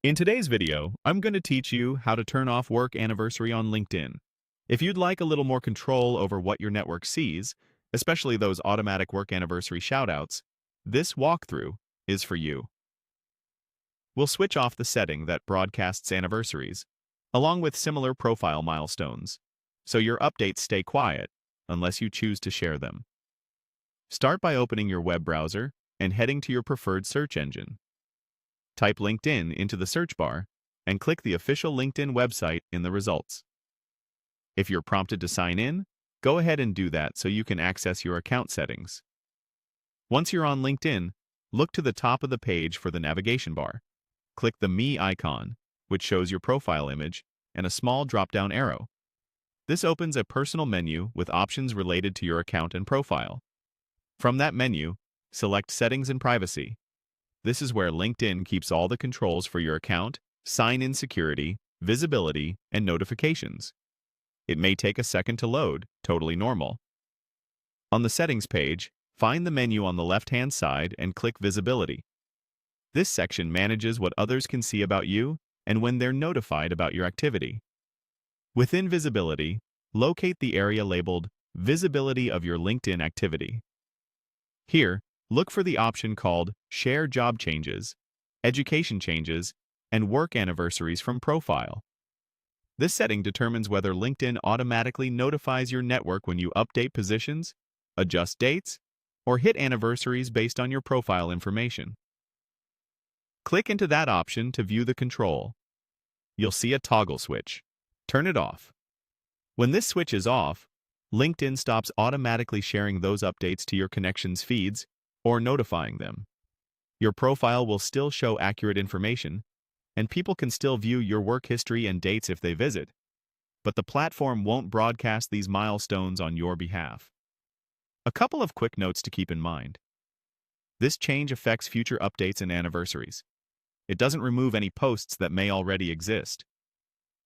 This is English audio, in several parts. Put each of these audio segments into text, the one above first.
In today's video, I'm going to teach you how to turn off work anniversary on LinkedIn. If you'd like a little more control over what your network sees, especially those automatic work anniversary shoutouts, this walkthrough is for you. We'll switch off the setting that broadcasts anniversaries, along with similar profile milestones, so your updates stay quiet unless you choose to share them. Start by opening your web browser and heading to your preferred search engine. Type LinkedIn into the search bar and click the official LinkedIn website in the results. If you're prompted to sign in, go ahead and do that so you can access your account settings. Once you're on LinkedIn, look to the top of the page for the navigation bar. Click the Me icon, which shows your profile image, and a small drop-down arrow. This opens a personal menu with options related to your account and profile. From that menu, select Settings and Privacy. This is where LinkedIn keeps all the controls for your account, sign-in security, visibility, and notifications. It may take a second to load, totally normal. On the Settings page, find the menu on the left-hand side and click Visibility. This section manages what others can see about you and when they're notified about your activity. Within Visibility, locate the area labeled Visibility of your LinkedIn activity. Here, look for the option called Share Job Changes, Education Changes, and Work Anniversaries from Profile. This setting determines whether LinkedIn automatically notifies your network when you update positions, adjust dates, or hit anniversaries based on your profile information. Click into that option to view the control. You'll see a toggle switch. Turn it off. When this switch is off, LinkedIn stops automatically sharing those updates to your connections feeds or notifying them. Your profile will still show accurate information, and people can still view your work history and dates if they visit, but the platform won't broadcast these milestones on your behalf. A couple of quick notes to keep in mind. This change affects future updates and anniversaries. It doesn't remove any posts that may already exist.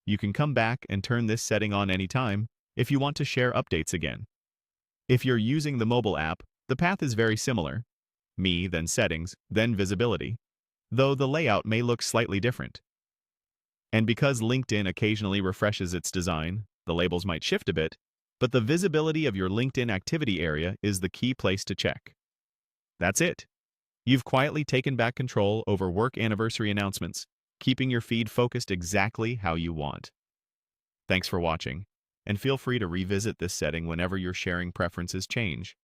You can come back and turn this setting on anytime if you want to share updates again. If you're using the mobile app, the path is very similar. Me, then Settings, then Visibility, though the layout may look slightly different. And because LinkedIn occasionally refreshes its design, the labels might shift a bit, but the visibility of your LinkedIn activity area is the key place to check. That's it. You've quietly taken back control over work anniversary announcements, keeping your feed focused exactly how you want. Thanks for watching, and feel free to revisit this setting whenever your sharing preferences change.